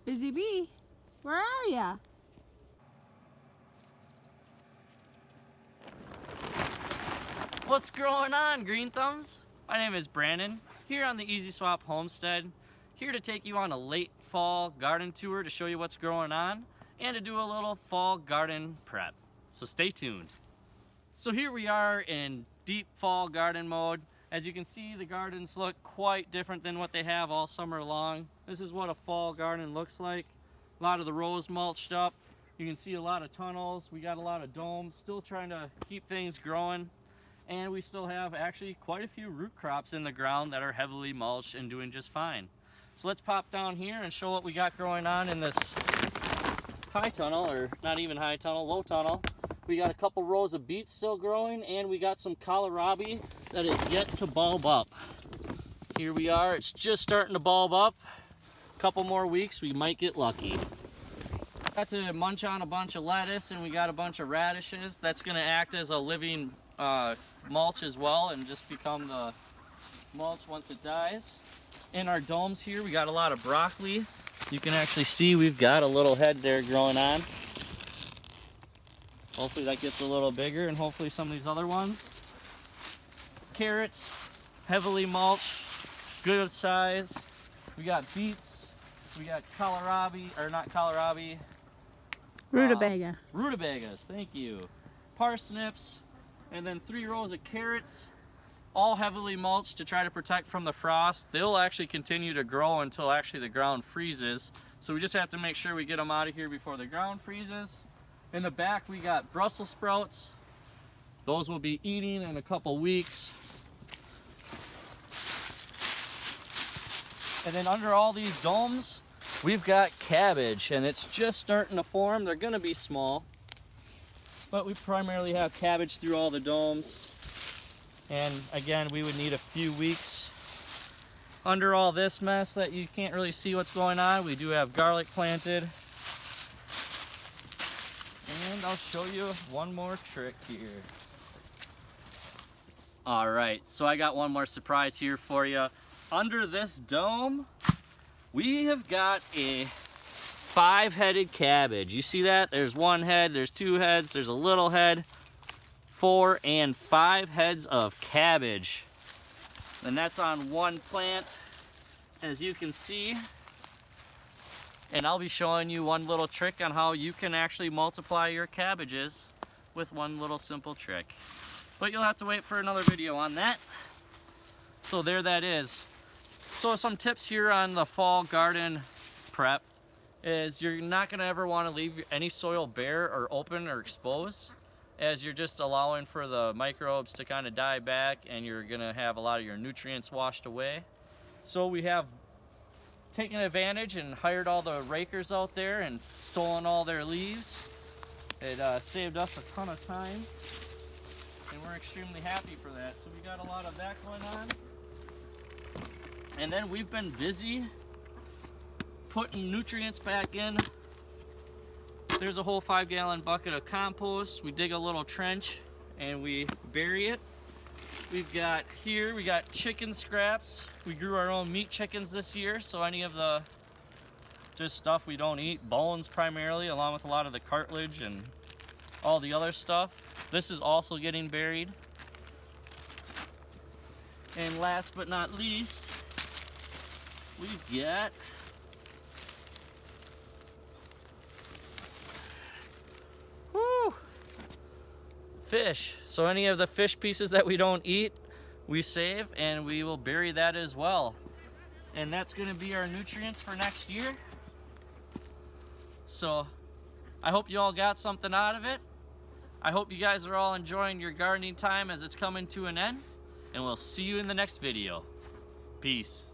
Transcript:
Busy bee, where are ya? What's going on, Green Thumbs? My name is Brandon, here on the EZ Swap Homestead, here to take you on a late fall garden tour to show you what's growing on and to do a little fall garden prep. So stay tuned. So here we are in deep fall garden mode. As you can see, the gardens look quite different than what they have all summer long. This is what a fall garden looks like. A lot of the rows mulched up. You can see a lot of tunnels. We got a lot of domes, still trying to keep things growing. And we still have actually quite a few root crops in the ground that are heavily mulched and doing just fine. So let's pop down here and show what we got growing on in this high tunnel, or not even high tunnel, low tunnel. We got a couple rows of beets still growing, and we got some kohlrabi that is yet to bulb up. Here we are, it's just starting to bulb up. A couple more weeks, we might get lucky. Got to munch on a bunch of lettuce, and we got a bunch of radishes. That's gonna act as a living mulch as well and just become the mulch once it dies. In our domes here, we got a lot of broccoli. You can actually see we've got a little head there growing on. Hopefully that gets a little bigger, and hopefully some of these other ones. Carrots, heavily mulched, good size. We got beets, we got kohlrabi, or not kohlrabi. Rutabaga. Rutabagas, thank you. Parsnips, and then 3 rows of carrots, all heavily mulched to try to protect from the frost. They'll actually continue to grow until actually the ground freezes. So we just have to make sure we get them out of here before the ground freezes. In the back we got Brussels sprouts. Those will be eating in a couple weeks. And then under all these domes, we've got cabbage, and it's just starting to form. They're gonna be small, but we primarily have cabbage through all the domes. And again, we would need a few weeks. Under all this mess that you can't really see what's going on, we do have garlic planted. And I'll show you one more trick here. All right, so I got one more surprise here for you. Under this dome, we have got a 5-headed cabbage. You see that? There's 1 head, there's 2 heads, there's a little head, 4 and 5 heads of cabbage. And that's on 1 plant, as you can see. And I'll be showing you one little trick on how you can actually multiply your cabbages with one little simple trick. But you'll have to wait for another video on that. So there that is. So some tips here on the fall garden prep is you're not gonna ever wanna leave any soil bare or open or exposed, as you're just allowing for the microbes to kind of die back, and you're gonna have a lot of your nutrients washed away. So we have taken advantage and hired all the rakers out there and stolen all their leaves. It saved us a ton of time, and we're extremely happy for that. So we got a lot of that going on. And then we've been busy putting nutrients back in. There's a whole 5-gallon bucket of compost. We dig a little trench and we bury it. We've got here, we got chicken scraps. We grew our own meat chickens this year, so any of the just stuff we don't eat, bones primarily, along with a lot of the cartilage and all the other stuff. This is also getting buried. And last but not least, we've got fish. So any of the fish pieces that we don't eat, we save, and we will bury that as well. And that's gonna be our nutrients for next year. So I hope you all got something out of it. I hope you guys are all enjoying your gardening time as it's coming to an end, and we'll see you in the next video. Peace.